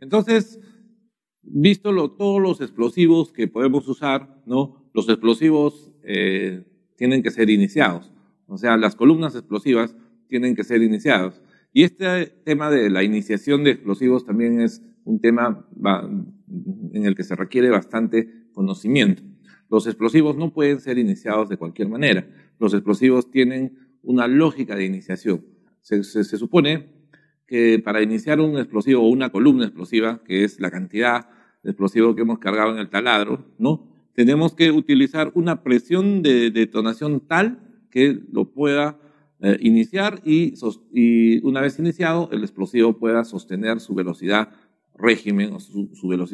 Entonces, visto todos los explosivos que podemos usar, ¿no? Los explosivos tienen que ser iniciados. O sea, las columnas explosivas tienen que ser iniciadas. Y este tema de la iniciación de explosivos también es un tema en el que se requiere bastante conocimiento. Los explosivos no pueden ser iniciados de cualquier manera. Los explosivos tienen una lógica de iniciación. Se supone que para iniciar un explosivo o una columna explosiva, que es la cantidad de explosivo que hemos cargado en el taladro, ¿no? Tenemos que utilizar una presión de detonación tal que lo pueda iniciar y una vez iniciado el explosivo pueda sostener su velocidad régimen o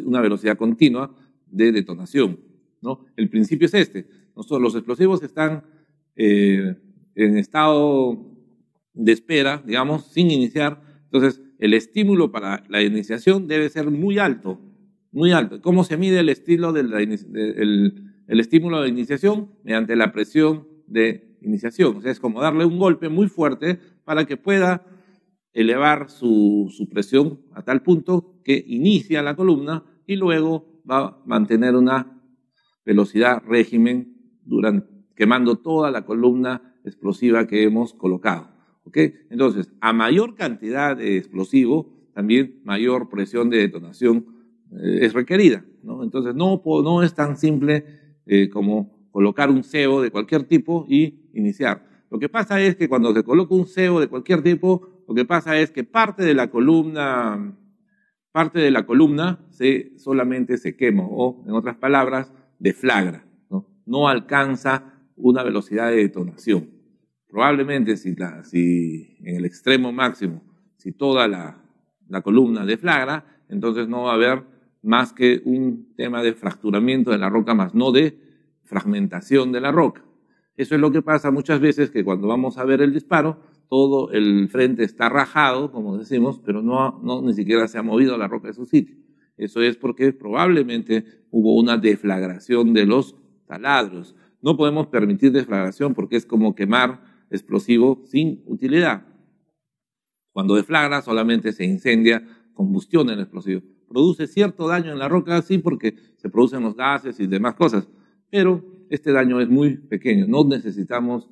una velocidad continua de detonación, ¿no? El principio es este. Los explosivos están en estado de espera, digamos, sin iniciar. Entonces, el estímulo para la iniciación debe ser muy alto, muy alto. ¿Cómo se mide el estímulo de iniciación? Mediante la presión de iniciación. O sea, es como darle un golpe muy fuerte para que pueda elevar su presión a tal punto que inicia la columna y luego va a mantener una velocidad régimen quemando toda la columna explosiva que hemos colocado. ¿Okay? Entonces, a mayor cantidad de explosivo, también mayor presión de detonación es requerida, ¿no? Entonces, no es tan simple como colocar un cebo de cualquier tipo y iniciar. Lo que pasa es que cuando se coloca un cebo de cualquier tipo, lo que pasa es que parte de la columna solamente se quema o, en otras palabras, deflagra, ¿no? No alcanza una velocidad de detonación. Probablemente si en el extremo máximo, si toda la columna deflagra, entonces no va a haber más que un tema de fracturamiento de la roca, más no de fragmentación de la roca. Eso es lo que pasa muchas veces, que cuando vamos a ver el disparo, todo el frente está rajado, como decimos, pero ni siquiera se ha movido la roca de su sitio. Eso es porque probablemente hubo una deflagración de los taladros. No podemos permitir deflagración porque es como quemar explosivo sin utilidad. Cuando deflagra solamente se incendia, combustión en el explosivo. Produce cierto daño en la roca, sí, porque se producen los gases y demás cosas, pero este daño es muy pequeño. No necesitamos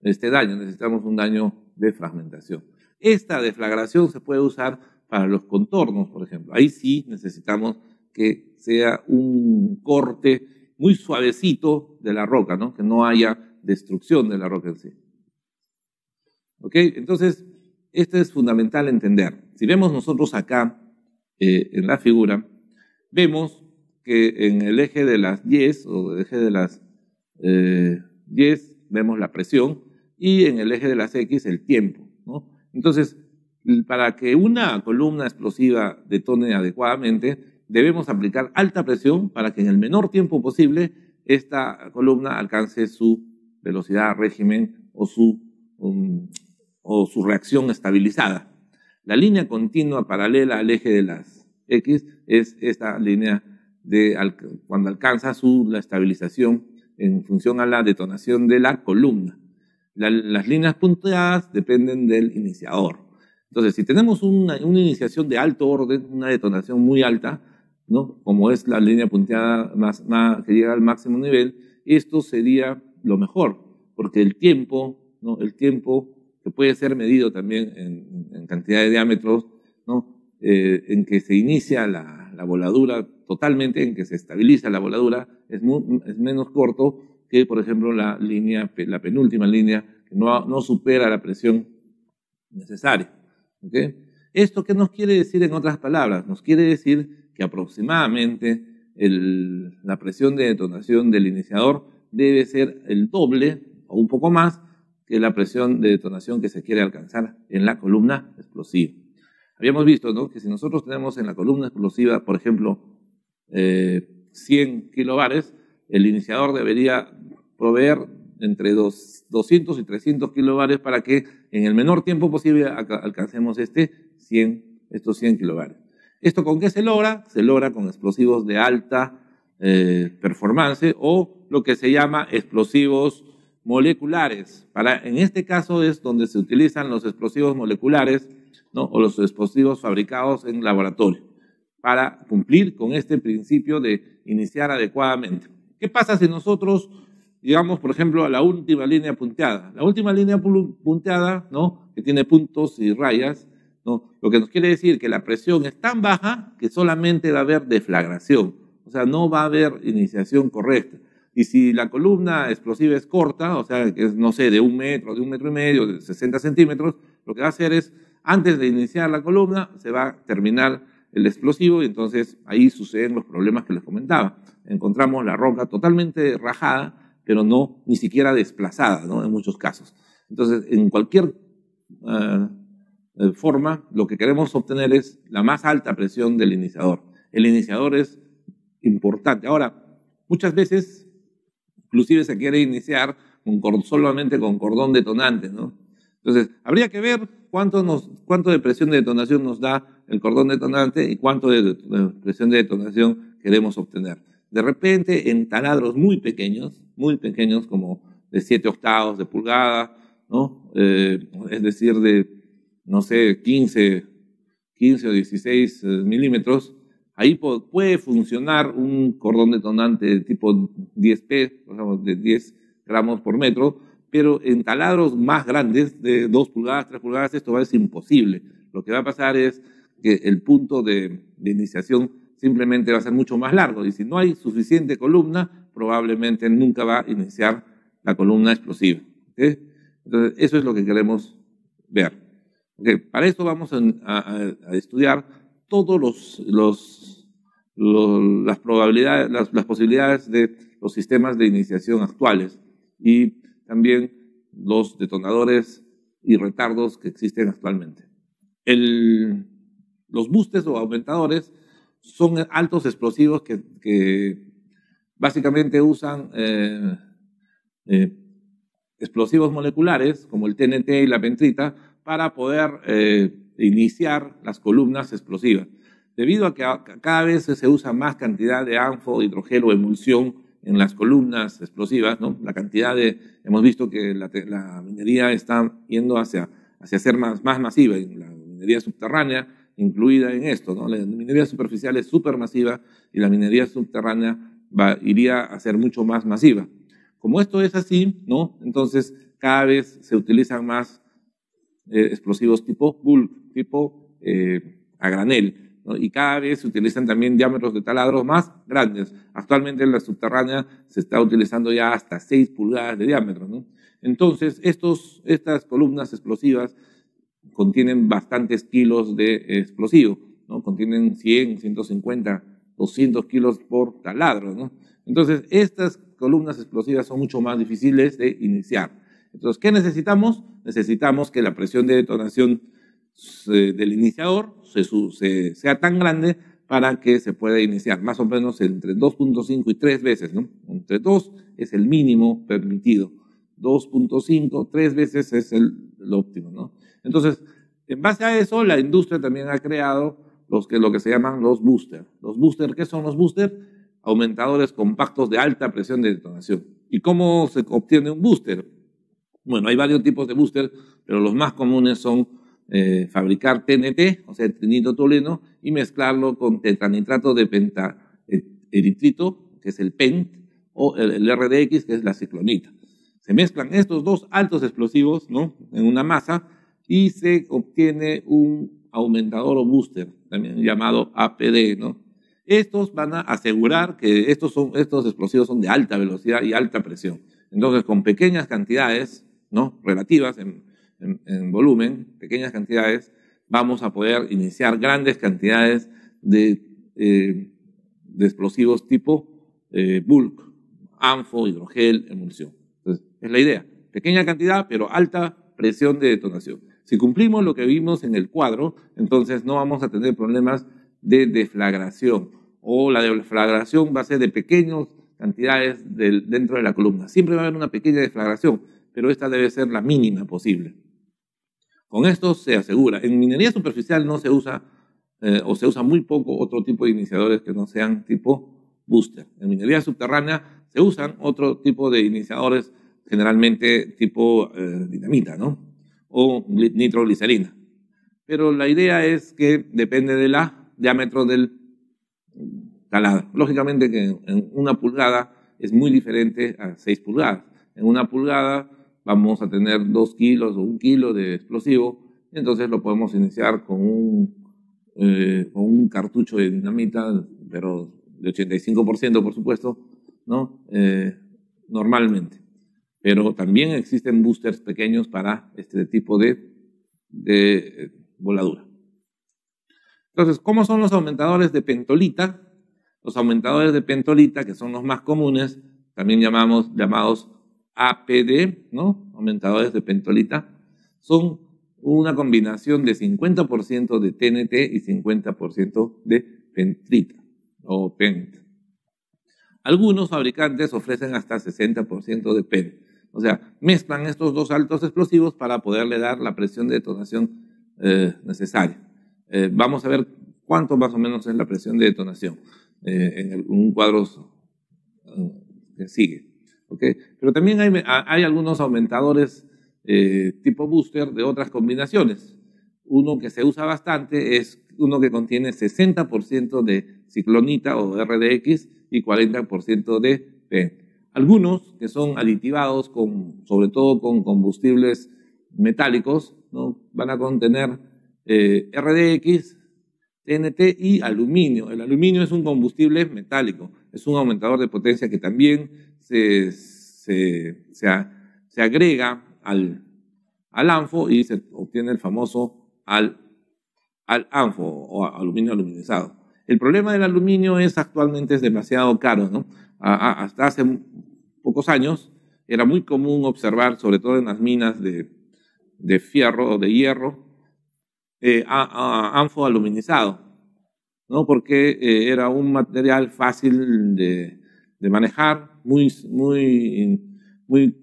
este daño, necesitamos un daño de fragmentación. Esta deflagración se puede usar para los contornos, por ejemplo. Ahí sí necesitamos que sea un corte muy suavecito de la roca, ¿no? Que no haya destrucción de la roca en sí. ¿Ok? Entonces, esto es fundamental entender. Si vemos nosotros acá, en la figura, vemos que en el eje de las Y o el eje de las Y vemos la presión y en el eje de las X el tiempo, ¿no? Entonces, para que una columna explosiva detone adecuadamente, debemos aplicar alta presión para que en el menor tiempo posible esta columna alcance su velocidad régimen o su reacción estabilizada. La línea continua paralela al eje de las X es esta línea cuando alcanza la estabilización en función a la detonación de la columna. Las líneas punteadas dependen del iniciador. Entonces, si tenemos una iniciación de alto orden, una detonación muy alta, ¿no? Como es la línea punteada que llega al máximo nivel, esto sería lo mejor, porque el tiempo, ¿no? El tiempo que puede ser medido también en cantidad de diámetros, ¿no? En que se inicia la voladura totalmente, en que se estabiliza la voladura, es menos corto que, por ejemplo, la penúltima línea, que no supera la presión necesaria. ¿Okay? ¿Esto qué nos quiere decir en otras palabras? Nos quiere decir que aproximadamente la presión de detonación del iniciador debe ser el doble o un poco más que la presión de detonación que se quiere alcanzar en la columna explosiva. Habíamos visto, ¿no?, que si nosotros tenemos en la columna explosiva, por ejemplo, 100 kilobares, el iniciador debería proveer entre 200 y 300 kilobares para que en el menor tiempo posible alcancemos estos 100 kilobares. ¿Esto con qué se logra? Se logra con explosivos de alta performance o lo que se llama explosivos moleculares. En este caso es donde se utilizan los explosivos moleculares, ¿no?, o los explosivos fabricados en laboratorio. para cumplir con este principio de iniciar adecuadamente. ¿Qué pasa si nosotros llegamos, por ejemplo, a la última línea punteada? La última línea punteada, ¿no?, que tiene puntos y rayas, ¿no?, lo que nos quiere decir que la presión es tan baja que solamente va a haber deflagración, o sea, no va a haber iniciación correcta. Y si la columna explosiva es corta, o sea, que es, no sé, de 1 metro, de 1,5 metros, de 60 centímetros, lo que va a hacer es, antes de iniciar la columna, se va a terminar el explosivo y entonces ahí suceden los problemas que les comentaba. Encontramos la roca totalmente rajada, pero no ni siquiera desplazada, ¿no?, en muchos casos. Entonces, en cualquier forma, lo que queremos obtener es la más alta presión del iniciador. El iniciador es importante. Ahora, muchas veces, inclusive se quiere iniciar solamente con cordón detonante, ¿no? Entonces, habría que ver cuánto de presión de detonación nos da el cordón detonante y cuánto de presión de detonación queremos obtener. De repente, en taladros muy pequeños, como de 7 octavos de pulgada, ¿no?, es decir, de, no sé, 15 o 16 milímetros, ahí puede funcionar un cordón detonante de tipo 10P, digamos, de 10 gramos por metro, pero en taladros más grandes, de 2 pulgadas, 3 pulgadas, esto va a ser imposible. Lo que va a pasar es que el punto de iniciación simplemente va a ser mucho más largo, y si no hay suficiente columna, probablemente nunca va a iniciar la columna explosiva. ¿Okay? Entonces, eso es lo que queremos ver. Okay. Para esto vamos a estudiar todos las probabilidades, las posibilidades de los sistemas de iniciación actuales y también los detonadores y retardos que existen actualmente. Los boosters o aumentadores son altos explosivos que básicamente usan explosivos moleculares como el TNT y la pentrita para poder iniciar las columnas explosivas. Debido a que cada vez se usa más cantidad de ANFO, hidrogel o emulsión en las columnas explosivas, ¿no? Hemos visto que la minería está yendo hacia ser más masiva, y la minería subterránea incluida en esto, ¿no? La minería superficial es súper masiva y la minería subterránea iría a ser mucho más masiva. Como esto es así, ¿no?, entonces cada vez se utilizan más explosivos tipo bulk, tipo a granel, ¿no? Y cada vez se utilizan también diámetros de taladros más grandes. Actualmente en la subterránea se está utilizando ya hasta 6 pulgadas de diámetro, ¿no? Entonces, estas columnas explosivas contienen bastantes kilos de explosivo, ¿no? Contienen 100, 150, 200 kilos por taladro, ¿no? Entonces, estas columnas explosivas son mucho más difíciles de iniciar. Entonces, ¿qué necesitamos? Necesitamos que la presión de detonación del iniciador sea tan grande para que se pueda iniciar, más o menos entre 2.5 y 3 veces, ¿no? Entre 2 es el mínimo permitido, 2.5, 3 veces es el óptimo, ¿no? Entonces, en base a eso, la industria también ha creado lo que se llaman los boosters. Los boosters, ¿qué son los boosters? Aumentadores compactos de alta presión de detonación. ¿Y cómo se obtiene un booster? Bueno, hay varios tipos de booster, pero los más comunes son fabricar TNT, o sea, trinitrotolueno, y mezclarlo con tetranitrato de pentaeritrito, que es el PENT, o el RDX, que es la ciclonita. Se mezclan estos dos altos explosivos, ¿no?, en una masa y se obtiene un aumentador o booster, también llamado APD, ¿no? Estos van a asegurar que estos explosivos son de alta velocidad y alta presión. Entonces, con pequeñas cantidades, ¿no?, relativas en volumen, pequeñas cantidades, vamos a poder iniciar grandes cantidades de explosivos tipo bulk, ANFO, hidrogel, emulsión. Entonces, es la idea. Pequeña cantidad, pero alta presión de detonación. Si cumplimos lo que vimos en el cuadro, entonces no vamos a tener problemas de deflagración, o la deflagración va a ser de pequeñas cantidades dentro de la columna. Siempre va a haber una pequeña deflagración, pero esta debe ser la mínima posible. Con esto se asegura. En minería superficial no se usa, o se usa muy poco otro tipo de iniciadores que no sean tipo booster. En minería subterránea se usan otro tipo de iniciadores, generalmente tipo dinamita, ¿no?, o nitroglicerina. Pero la idea es que depende del diámetro del taladro. Lógicamente que en 1 pulgada es muy diferente a 6 pulgadas. En 1 pulgada vamos a tener 2 kilos o 1 kilo de explosivo, entonces lo podemos iniciar con un cartucho de dinamita, pero de 85%, por supuesto, ¿no? Normalmente. Pero también existen boosters pequeños para este tipo de voladura. Entonces, ¿cómo son los aumentadores de pentolita? Los aumentadores de pentolita, que son los más comunes, también llamados APD, ¿no? Aumentadores de pentolita, son una combinación de 50% de TNT y 50% de pentrita o pent. Algunos fabricantes ofrecen hasta 60% de pent. O sea, mezclan estos dos altos explosivos para poderle dar la presión de detonación necesaria. Vamos a ver cuánto más o menos es la presión de detonación en un cuadro que sigue. ¿Okay? Pero también hay algunos aumentadores tipo booster de otras combinaciones. Uno que se usa bastante es uno que contiene 60% de ciclonita o RDX y 40% de PEN. Algunos que son aditivados sobre todo con combustibles metálicos, ¿no? Van a contener RDX, TNT y aluminio. El aluminio es un combustible metálico, es un aumentador de potencia que también se agrega al ANFO y se obtiene el famoso ANFO o aluminio aluminizado. El problema del aluminio actualmente es demasiado caro, ¿no? Hasta hace pocos años era muy común observar, sobre todo en las minas de fierro o de hierro, ANFO aluminizado, ¿no? Porque era un material fácil de manejar, muy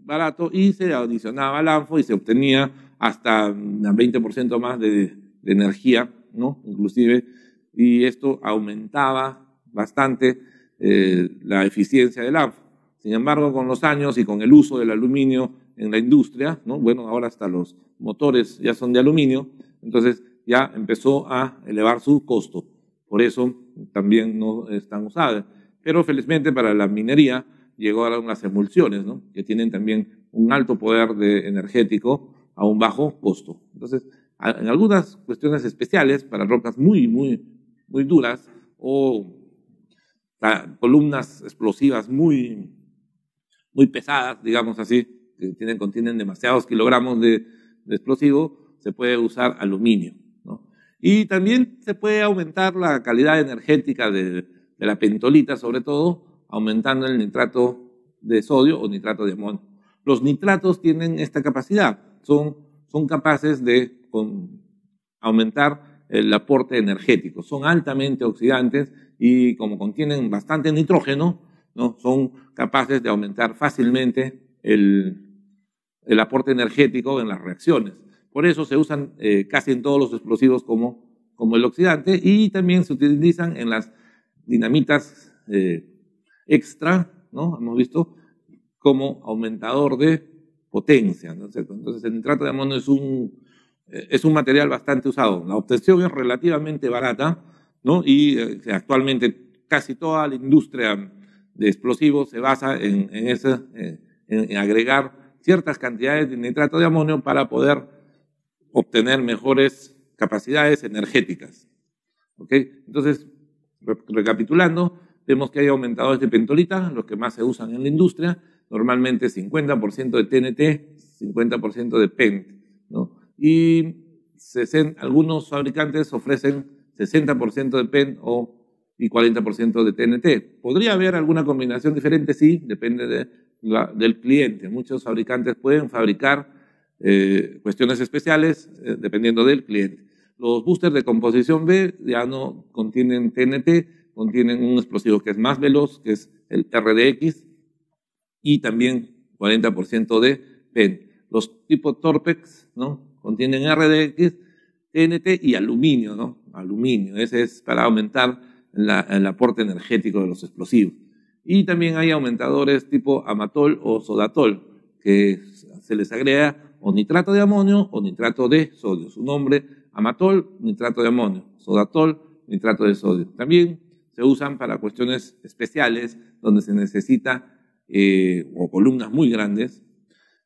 barato, y se adicionaba al ANFO y se obtenía hasta un 20% más de energía, ¿no? Inclusive, y esto aumentaba bastante la eficiencia del ANFO. Sin embargo, con los años y con el uso del aluminio en la industria, ¿no? Bueno, ahora hasta los motores ya son de aluminio, entonces ya empezó a elevar su costo. Por eso también no es tan usada. Pero felizmente para la minería llegó a unas emulsiones, ¿no? Que tienen también un alto poder energético a un bajo costo. Entonces, en algunas cuestiones especiales, para rocas muy duras o columnas explosivas muy pesadas, digamos así, que contienen demasiados kilogramos de explosivo, se puede usar aluminio, ¿no? Y también se puede aumentar la calidad energética de la pentolita, sobre todo aumentando el nitrato de sodio o nitrato de amonio. Los nitratos tienen esta capacidad, son capaces de aumentar el aporte energético, son altamente oxidantes y como contienen bastante nitrógeno, ¿no? Son capaces de aumentar fácilmente el aporte energético en las reacciones. Por eso se usan casi en todos los explosivos como el oxidante, y también se utilizan en las dinamitas extra, ¿no? Hemos visto como aumentador de potencia, ¿no es cierto? Entonces el nitrato de amonio es un material bastante usado. La obtención es relativamente barata, ¿no? Y actualmente casi toda la industria de explosivos se basa en agregar ciertas cantidades de nitrato de amonio para poder obtener mejores capacidades energéticas. ¿Ok? Entonces, recapitulando, vemos que hay aumentadores de pentolita, los que más se usan en la industria, normalmente 50% de TNT, 50% de PENT, ¿no? Y algunos fabricantes ofrecen 60% de PENT y 40% de TNT. ¿Podría haber alguna combinación diferente? Sí, depende del cliente. Muchos fabricantes pueden fabricar cuestiones especiales dependiendo del cliente. Los boosters de composición B ya no contienen TNT, contienen un explosivo que es más veloz, que es el RDX, y también 40% de PEN. Los tipos Torpex, ¿no? Contienen RDX, TNT y aluminio, ¿no? Aluminio, ese es para aumentar el aporte energético de los explosivos. Y también hay aumentadores tipo amatol o sodatol, que se les agrega o nitrato de amonio o nitrato de sodio. Su nombre, amatol, nitrato de amonio; sodatol, nitrato de sodio. También se usan para cuestiones especiales donde se necesita o columnas muy grandes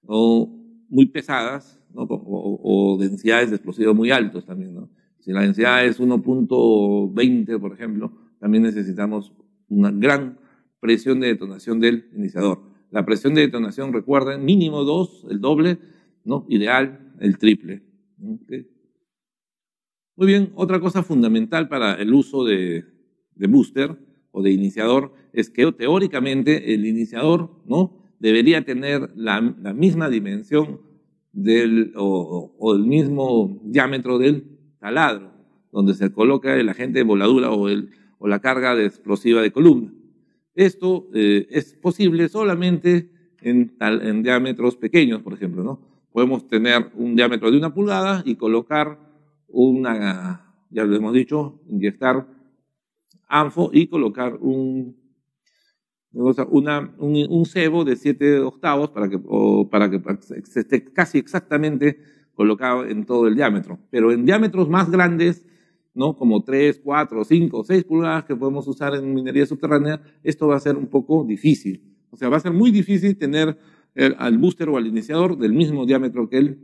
o muy pesadas, ¿no? o densidades de explosivos muy altos también, ¿no? Si la densidad es 1.20, por ejemplo, también necesitamos una gran presión de detonación del iniciador. La presión de detonación, recuerden, mínimo 2, el doble, ¿no? Ideal, el triple. ¿Okay? Muy bien, otra cosa fundamental para el uso de booster o de iniciador es que teóricamente el iniciador, ¿no? Debería tener la misma dimensión o el mismo diámetro del taladro, donde se coloca el agente de voladura o la carga de explosiva de columna. Esto es posible solamente en diámetros pequeños, por ejemplo, ¿no? Podemos tener un diámetro de 1 pulgada y colocar ya lo hemos dicho, inyectar ANFO y colocar un cebo de 7/8 para que esté casi exactamente colocado en todo el diámetro. Pero en diámetros más grandes, ¿no? Como 3, 4, 5, 6 pulgadas que podemos usar en minería subterránea, esto va a ser un poco difícil. O sea, va a ser muy difícil tener al booster o al iniciador del mismo diámetro que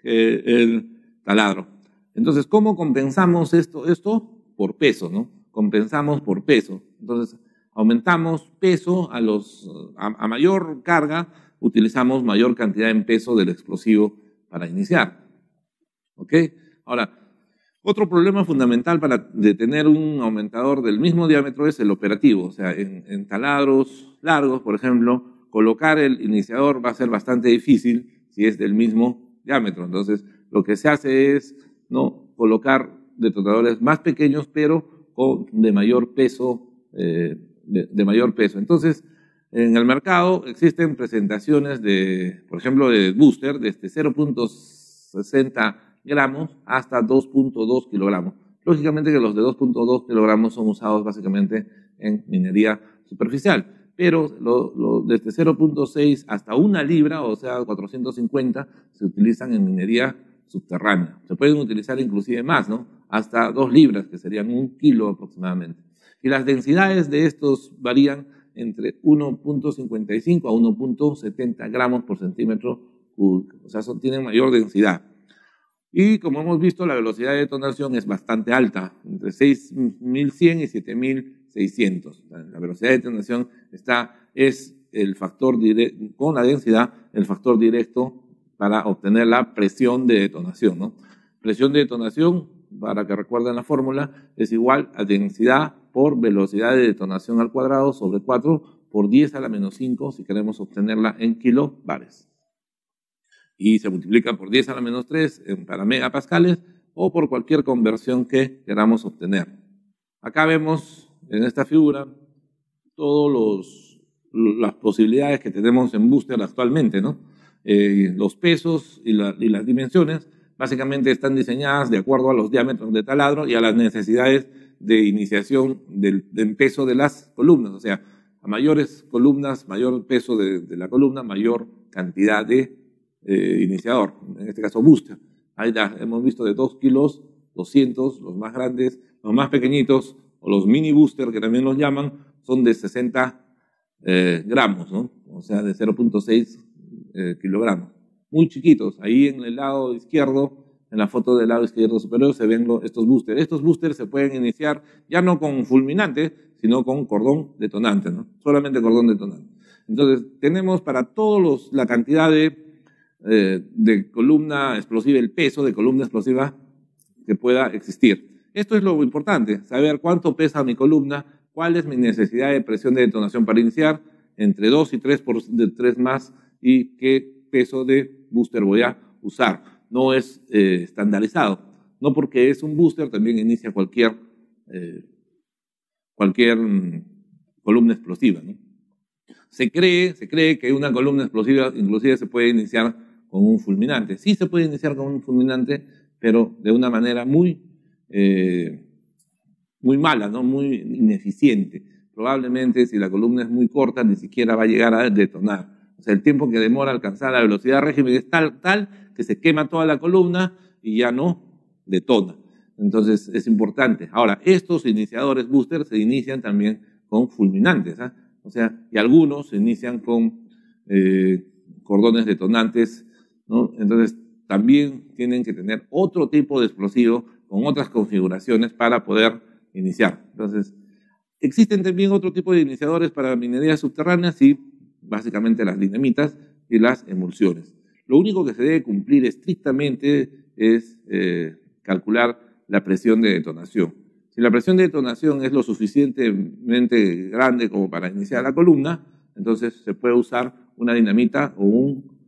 el taladro. Entonces, ¿cómo compensamos esto? Por peso, ¿no? Compensamos por peso. Entonces, aumentamos peso a mayor carga, utilizamos mayor cantidad en peso del explosivo para iniciar. ¿Ok? Ahora, otro problema fundamental de tener un aumentador del mismo diámetro es el operativo. O sea, en taladros largos, por ejemplo, colocar el iniciador va a ser bastante difícil si es del mismo diámetro. Entonces, lo que se hace es, ¿no?, colocar detonadores más pequeños, pero de mayor peso, Entonces, en el mercado existen presentaciones por ejemplo, de booster desde 0.60 gramos hasta 2.2 kilogramos. Lógicamente que los de 2.2 kilogramos son usados básicamente en minería superficial, pero desde 0.6 hasta 1 libra, o sea, 450, se utilizan en minería subterránea. Se pueden utilizar inclusive más, ¿no? Hasta 2 libras, que serían 1 kilo aproximadamente. Y las densidades de estos varían entre 1.55 a 1.70 gramos por centímetro cúbico. O sea, tienen mayor densidad. Y como hemos visto, la velocidad de detonación es bastante alta, entre 6.100 y 7.600. La velocidad de detonación es el factor directo, con la densidad, el factor directo para obtener la presión de detonación, ¿no? Presión de detonación, para que recuerden la fórmula, es igual a densidad por velocidad de detonación al cuadrado sobre 4 por 10 a la menos 5 si queremos obtenerla en kilobares. Y se multiplica por 10 a la menos 3 para megapascales o por cualquier conversión que queramos obtener. Acá vemos en esta figura todas las posibilidades que tenemos en booster actualmente, ¿no? Los pesos y las dimensiones básicamente están diseñadas de acuerdo a los diámetros de taladro y a las necesidades de iniciación del peso de las columnas. O sea, a mayores columnas, mayor peso de la columna, mayor cantidad de iniciador, en este caso booster. Ahí ya hemos visto de 2 kilos, 200, los más grandes, los más pequeñitos, o los mini booster, que también los llaman, son de 60 gramos, ¿no? O sea, de 0.6 kilogramos. Muy chiquitos. Ahí en el lado izquierdo, en la foto del lado izquierdo superior, se ven estos boosters. Estos boosters se pueden iniciar ya no con fulminante, sino con cordón detonante, ¿no? Solamente cordón detonante. Entonces, tenemos para todos la cantidad de columna explosiva, el peso de columna explosiva que pueda existir. Esto es lo importante, saber cuánto pesa mi columna, cuál es mi necesidad de presión de detonación para iniciar, entre 2 y 3 más, y qué peso de booster voy a usar. No es estandarizado. No porque es un booster también inicia cualquier columna explosiva, ¿no? Se cree que una columna explosiva inclusive se puede iniciar con un fulminante. Sí se puede iniciar con un fulminante, pero de una manera muy mala, ¿no? Muy ineficiente. Probablemente si la columna es muy corta ni siquiera va a llegar a detonar. O sea, el tiempo que demora alcanzar la velocidad régimen es tal que se quema toda la columna y ya no detona. Entonces es importante. Ahora, estos iniciadores booster se inician también con fulminantes, ¿ah? O sea, y algunos se inician con cordones detonantes, ¿no? Entonces también tienen que tener otro tipo de explosivo con otras configuraciones para poder iniciar. Entonces, existen también otro tipo de iniciadores para minería subterránea, sí, básicamente las dinamitas y las emulsiones. Lo único que se debe cumplir estrictamente es calcular la presión de detonación. Si la presión de detonación es lo suficientemente grande como para iniciar la columna, entonces se puede usar una dinamita o un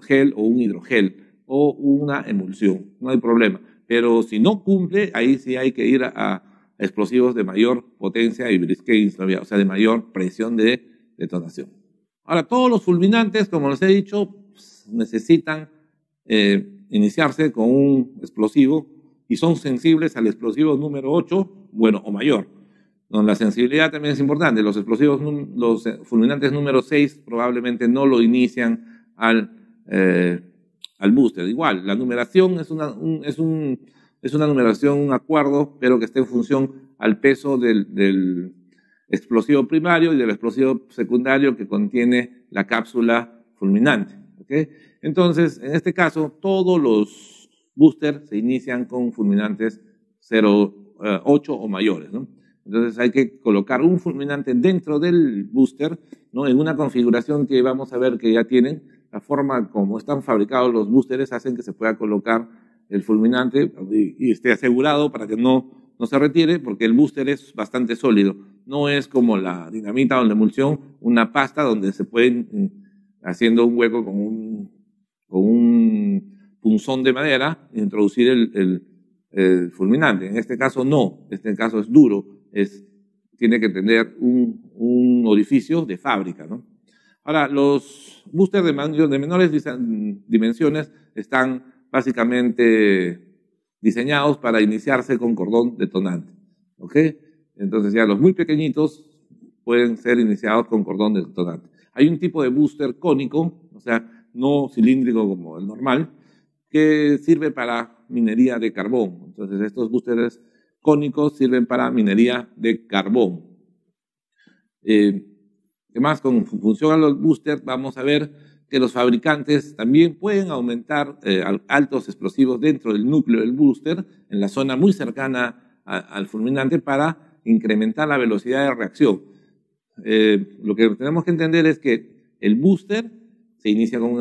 gel o un hidrogel o una emulsión, no hay problema. Pero si no cumple, ahí sí hay que ir a explosivos de mayor potencia y Bristol, o sea, de mayor presión de detonación. Ahora, todos los fulminantes, como les he dicho, necesitan iniciarse con un explosivo y son sensibles al explosivo número 8, bueno, o mayor. La sensibilidad también es importante. Los explosivos, los fulminantes número 6 probablemente no lo inician al booster. Igual, la numeración es una numeración, un acuerdo, pero que esté en función al peso del explosivo primario y del explosivo secundario que contiene la cápsula fulminante. ¿Okay? Entonces, en este caso, todos los boosters se inician con fulminantes 0,8 o mayores, ¿no? Entonces hay que colocar un fulminante dentro del booster, ¿no? En una configuración que vamos a ver que ya tienen. La forma como están fabricados los boosters hacen que se pueda colocar el fulminante y esté asegurado para que no se retire, porque el booster es bastante sólido. No es como la dinamita o la emulsión, una pasta donde se pueden, haciendo un hueco con un punzón de madera, introducir el fulminante. En este caso no, este caso es duro, tiene que tener un orificio de fábrica, ¿no? Ahora, los boosters de menores dimensiones están básicamente diseñados para iniciarse con cordón detonante, ¿ok? Entonces ya los muy pequeñitos pueden ser iniciados con cordón detonante. Hay un tipo de booster cónico, o sea, no cilíndrico como el normal, que sirve para minería de carbón. Entonces estos boosters cónicos sirven para minería de carbón. ¿Qué más? Con función a los boosters vamos a ver que los fabricantes también pueden aumentar altos explosivos dentro del núcleo del booster, en la zona muy cercana al fulminante, para incrementar la velocidad de reacción. Lo que tenemos que entender es que el booster se inicia con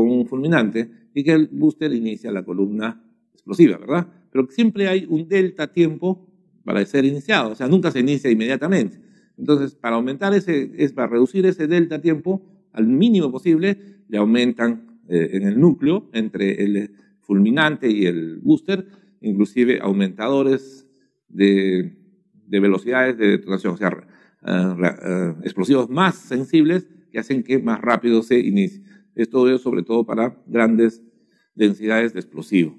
un fulminante y que el booster inicia la columna explosiva, ¿verdad? Pero siempre hay un delta tiempo para ser iniciado, o sea, nunca se inicia inmediatamente. Entonces, para para reducir ese delta tiempo al mínimo posible, le aumentan en el núcleo, entre el fulminante y el booster, inclusive aumentadores de velocidades de detonación, o sea, explosivos más sensibles que hacen que más rápido se inicie. Esto es sobre todo para grandes densidades de explosivo.